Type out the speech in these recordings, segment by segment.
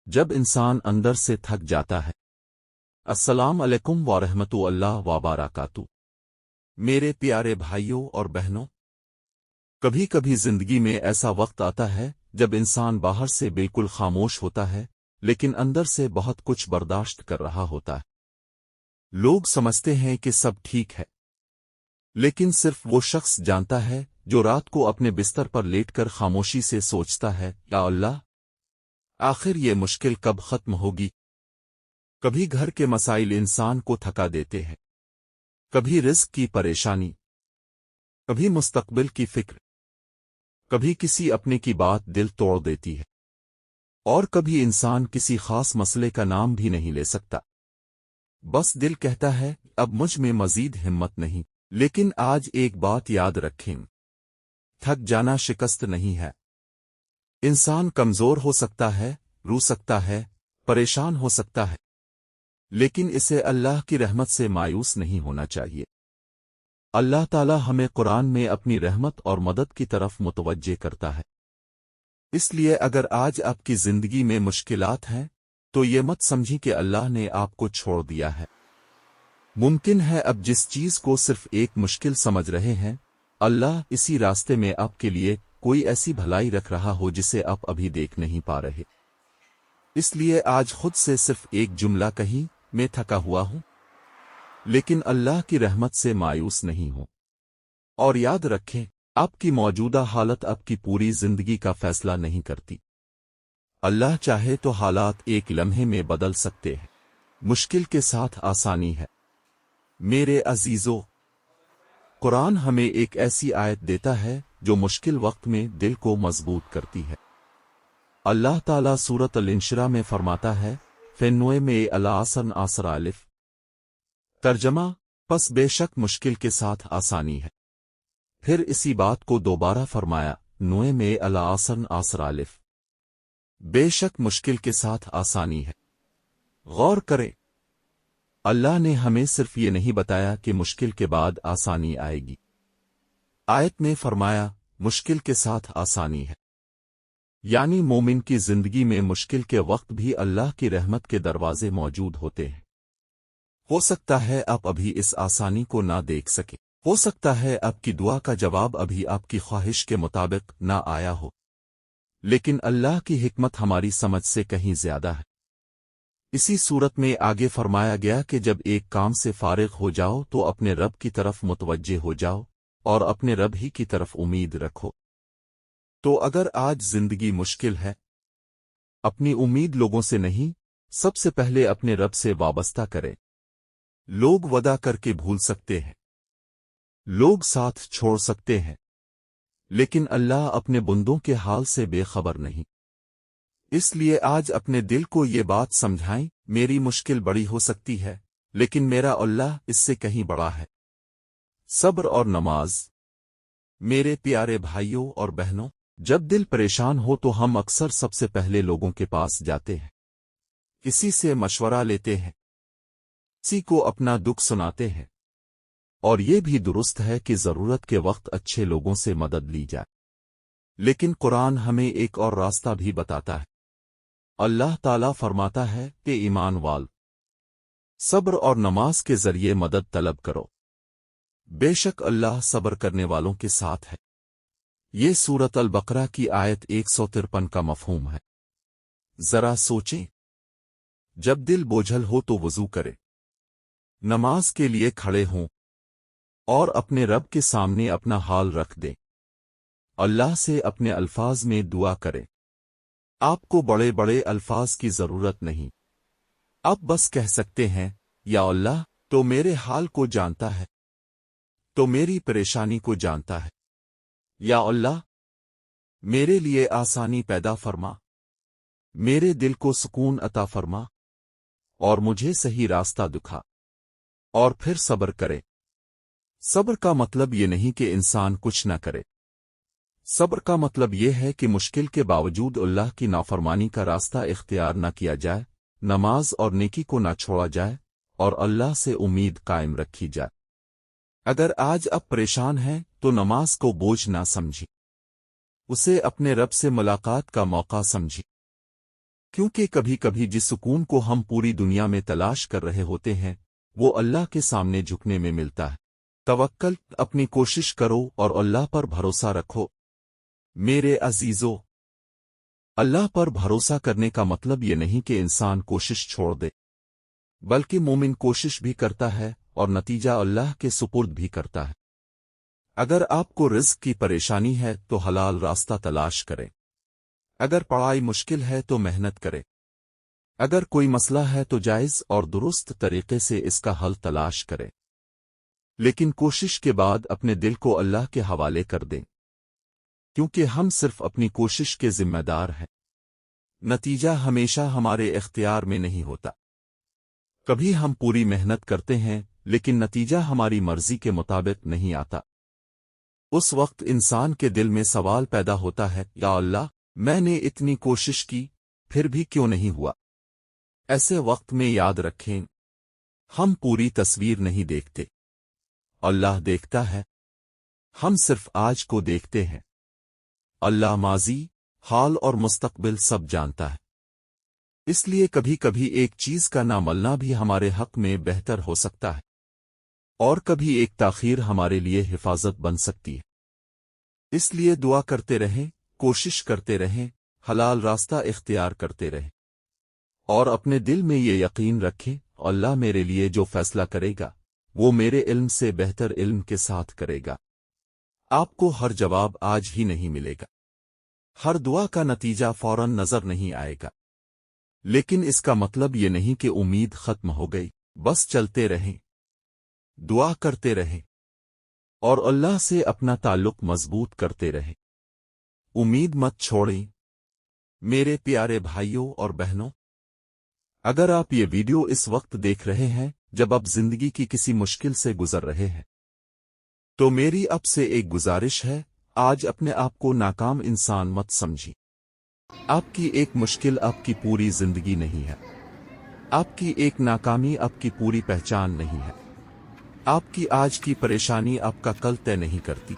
جب انسان اندر سے تھک جاتا ہے۔ السلام علیکم ورحمۃ اللہ وبرکاتہ۔ میرے پیارے بھائیوں اور بہنوں، کبھی کبھی زندگی میں ایسا وقت آتا ہے جب انسان باہر سے بالکل خاموش ہوتا ہے لیکن اندر سے بہت کچھ برداشت کر رہا ہوتا ہے۔ لوگ سمجھتے ہیں کہ سب ٹھیک ہے، لیکن صرف وہ شخص جانتا ہے جو رات کو اپنے بستر پر لیٹ کر خاموشی سے سوچتا ہے، یا اللہ، آخر یہ مشکل کب ختم ہوگی؟ کبھی گھر کے مسائل انسان کو تھکا دیتے ہیں، کبھی رزق کی پریشانی، کبھی مستقبل کی فکر، کبھی کسی اپنے کی بات دل توڑ دیتی ہے، اور کبھی انسان کسی خاص مسئلے کا نام بھی نہیں لے سکتا۔ بس دل کہتا ہے اب مجھ میں مزید ہمت نہیں۔ لیکن آج ایک بات یاد رکھیں، تھک جانا شکست نہیں ہے۔ انسان کمزور ہو سکتا ہے، رو سکتا ہے، پریشان ہو سکتا ہے، لیکن اسے اللہ کی رحمت سے مایوس نہیں ہونا چاہیے۔ اللہ تعالی ہمیں قرآن میں اپنی رحمت اور مدد کی طرف متوجہ کرتا ہے۔ اس لیے اگر آج آپ کی زندگی میں مشکلات ہیں تو یہ مت سمجھیں کہ اللہ نے آپ کو چھوڑ دیا ہے۔ ممکن ہے اب جس چیز کو صرف ایک مشکل سمجھ رہے ہیں، اللہ اسی راستے میں آپ کے لیے کوئی ایسی بھلائی رکھ رہا ہو جسے آپ ابھی دیکھ نہیں پا رہے۔ اس لیے آج خود سے صرف ایک جملہ کہیں، میں تھکا ہوا ہوں، لیکن اللہ کی رحمت سے مایوس نہیں ہوں۔ اور یاد رکھیں، آپ کی موجودہ حالت آپ کی پوری زندگی کا فیصلہ نہیں کرتی۔ اللہ چاہے تو حالات ایک لمحے میں بدل سکتے ہیں۔ مشکل کے ساتھ آسانی ہے۔ میرے عزیزو، قرآن ہمیں ایک ایسی آیت دیتا ہے جو مشکل وقت میں دل کو مضبوط کرتی ہے۔ اللہ تعالیٰ سورۃ الانشراح میں فرماتا ہے، فنوئے میں العصر عصر الف۔ ترجمہ، پس بے شک مشکل کے ساتھ آسانی ہے۔ پھر اسی بات کو دوبارہ فرمایا، نوئے میں العصر عصر الف۔ بے شک مشکل کے ساتھ آسانی ہے۔ غور کریں، اللہ نے ہمیں صرف یہ نہیں بتایا کہ مشکل کے بعد آسانی آئے گی۔ آیت میں فرمایا، مشکل کے ساتھ آسانی ہے، یعنی مومن کی زندگی میں مشکل کے وقت بھی اللہ کی رحمت کے دروازے موجود ہوتے ہیں۔ ہو سکتا ہے آپ ابھی اس آسانی کو نہ دیکھ سکیں، ہو سکتا ہے آپ کی دعا کا جواب ابھی آپ کی خواہش کے مطابق نہ آیا ہو، لیکن اللہ کی حکمت ہماری سمجھ سے کہیں زیادہ ہے۔ اسی صورت میں آگے فرمایا گیا کہ جب ایک کام سے فارغ ہو جاؤ تو اپنے رب کی طرف متوجہ ہو جاؤ اور اپنے رب ہی کی طرف امید رکھو۔ تو اگر آج زندگی مشکل ہے، اپنی امید لوگوں سے نہیں، سب سے پہلے اپنے رب سے وابستہ کرے۔ لوگ وعدہ کر کے بھول سکتے ہیں، لوگ ساتھ چھوڑ سکتے ہیں، لیکن اللہ اپنے بندوں کے حال سے بے خبر نہیں۔ اس لیے آج اپنے دل کو یہ بات سمجھائیں، میری مشکل بڑی ہو سکتی ہے، لیکن میرا اللہ اس سے کہیں بڑا ہے۔ صبر اور نماز۔ میرے پیارے بھائیوں اور بہنوں، جب دل پریشان ہو تو ہم اکثر سب سے پہلے لوگوں کے پاس جاتے ہیں، کسی سے مشورہ لیتے ہیں، کسی کو اپنا دکھ سناتے ہیں، اور یہ بھی درست ہے کہ ضرورت کے وقت اچھے لوگوں سے مدد لی جائے۔ لیکن قرآن ہمیں ایک اور راستہ بھی بتاتا ہے۔ اللہ تعالیٰ فرماتا ہے کہ ایمان وال، صبر اور نماز کے ذریعے مدد طلب کرو، بے شک اللہ صبر کرنے والوں کے ساتھ ہے۔ یہ سورۃ البقرہ کی آیت 153 کا مفہوم ہے۔ ذرا سوچیں، جب دل بوجھل ہو تو وضو کرے، نماز کے لیے کھڑے ہوں، اور اپنے رب کے سامنے اپنا حال رکھ دیں۔ اللہ سے اپنے الفاظ میں دعا کرے۔ آپ کو بڑے بڑے الفاظ کی ضرورت نہیں، آپ بس کہہ سکتے ہیں، یا اللہ، تو میرے حال کو جانتا ہے، تو میری پریشانی کو جانتا ہے، یا اللہ، میرے لیے آسانی پیدا فرما، میرے دل کو سکون عطا فرما، اور مجھے صحیح راستہ دکھا، اور پھر صبر کرے۔ صبر کا مطلب یہ نہیں کہ انسان کچھ نہ کرے۔ صبر کا مطلب یہ ہے کہ مشکل کے باوجود اللہ کی نافرمانی کا راستہ اختیار نہ کیا جائے، نماز اور نیکی کو نہ چھوڑا جائے، اور اللہ سے امید قائم رکھی جائے۔ اگر آج آپ پریشان ہیں تو نماز کو بوجھ نہ سمجھیں، اسے اپنے رب سے ملاقات کا موقع سمجھیں۔ کیونکہ کبھی کبھی جس سکون کو ہم پوری دنیا میں تلاش کر رہے ہوتے ہیں وہ اللہ کے سامنے جھکنے میں ملتا ہے۔ توکل، اپنی کوشش کرو اور اللہ پر بھروسہ رکھو۔ میرے عزیزو، اللہ پر بھروسہ کرنے کا مطلب یہ نہیں کہ انسان کوشش چھوڑ دے، بلکہ مومن کوشش بھی کرتا ہے اور نتیجہ اللہ کے سپرد بھی کرتا ہے۔ اگر آپ کو رزق کی پریشانی ہے تو حلال راستہ تلاش کریں، اگر پڑھائی مشکل ہے تو محنت کریں، اگر کوئی مسئلہ ہے تو جائز اور درست طریقے سے اس کا حل تلاش کریں، لیکن کوشش کے بعد اپنے دل کو اللہ کے حوالے کر دیں، کیونکہ ہم صرف اپنی کوشش کے ذمہ دار ہیں۔ نتیجہ ہمیشہ ہمارے اختیار میں نہیں ہوتا۔ کبھی ہم پوری محنت کرتے ہیں لیکن نتیجہ ہماری مرضی کے مطابق نہیں آتا۔ اس وقت انسان کے دل میں سوال پیدا ہوتا ہے، یا اللہ، میں نے اتنی کوشش کی پھر بھی کیوں نہیں ہوا؟ ایسے وقت میں یاد رکھیں، ہم پوری تصویر نہیں دیکھتے، اللہ دیکھتا ہے۔ ہم صرف آج کو دیکھتے ہیں، اللہ ماضی، حال اور مستقبل سب جانتا ہے۔ اس لیے کبھی کبھی ایک چیز کا نہ ملنا بھی ہمارے حق میں بہتر ہو سکتا ہے، اور کبھی ایک تاخیر ہمارے لیے حفاظت بن سکتی ہے۔ اس لیے دعا کرتے رہیں، کوشش کرتے رہیں، حلال راستہ اختیار کرتے رہیں، اور اپنے دل میں یہ یقین رکھیں، اللہ میرے لیے جو فیصلہ کرے گا وہ میرے علم سے بہتر علم کے ساتھ کرے گا۔ آپ کو ہر جواب آج ہی نہیں ملے گا، ہر دعا کا نتیجہ فوراً نظر نہیں آئے گا، لیکن اس کا مطلب یہ نہیں کہ امید ختم ہو گئی۔ بس چلتے رہیں، دعا کرتے رہیں، اور اللہ سے اپنا تعلق مضبوط کرتے رہیں۔ امید مت چھوڑیں۔ میرے پیارے بھائیوں اور بہنوں، اگر آپ یہ ویڈیو اس وقت دیکھ رہے ہیں جب آپ زندگی کی کسی مشکل سے گزر رہے ہیں، تو میری اب سے ایک گزارش ہے، آج اپنے آپ کو ناکام انسان مت سمجھیں۔ آپ کی ایک مشکل آپ کی پوری زندگی نہیں ہے، آپ کی ایک ناکامی آپ کی پوری پہچان نہیں ہے، آپ کی آج کی پریشانی آپ کا کل طے نہیں کرتی۔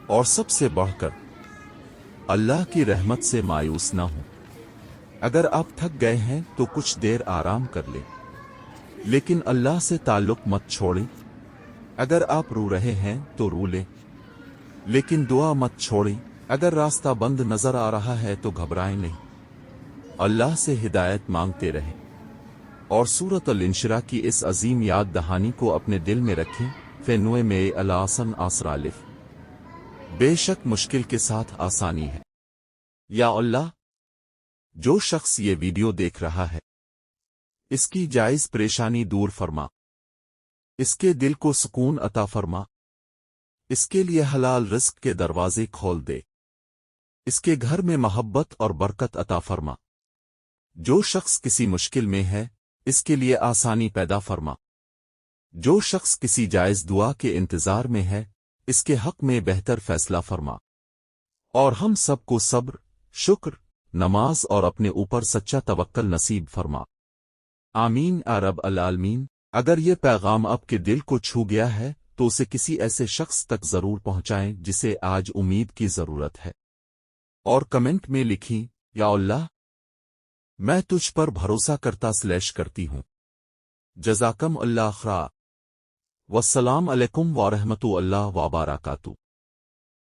اور سب سے بڑھ کر اللہ کی رحمت سے مایوس نہ ہوں۔ اگر آپ تھک گئے ہیں تو کچھ دیر آرام کر لیں، لیکن اللہ سے تعلق مت چھوڑیں۔ اگر آپ رو رہے ہیں تو رو لیں، لیکن دعا مت چھوڑیں۔ اگر راستہ بند نظر آ رہا ہے تو گھبرائیں نہیں، اللہ سے ہدایت مانگتے رہیں، اور سورۃ الانشراح کی اس عظیم یاد دہانی کو اپنے دل میں رکھیں، فینوئے میں الاسن آسرالف، بے شک مشکل کے ساتھ آسانی ہے۔ یا اللہ، جو شخص یہ ویڈیو دیکھ رہا ہے اس کی جائز پریشانی دور فرما، اس کے دل کو سکون عطا فرما، اس کے لیے حلال رزق کے دروازے کھول دے، اس کے گھر میں محبت اور برکت عطا فرما۔ جو شخص کسی مشکل میں ہے اس کے لیے آسانی پیدا فرما۔ جو شخص کسی جائز دعا کے انتظار میں ہے اس کے حق میں بہتر فیصلہ فرما، اور ہم سب کو صبر، شکر، نماز اور اپنے اوپر سچا توکل نصیب فرما۔ آمین یا رب العالمین۔ اگر یہ پیغام آپ کے دل کو چھو گیا ہے تو اسے کسی ایسے شخص تک ضرور پہنچائیں جسے آج امید کی ضرورت ہے، اور کمنٹ میں لکھیں، یا اللہ، میں تجھ پر بھروسہ کرتی ہوں۔ جزاکم اللہ خیر۔ والسلام علیکم ورحمۃ اللہ وبرکاتہ۔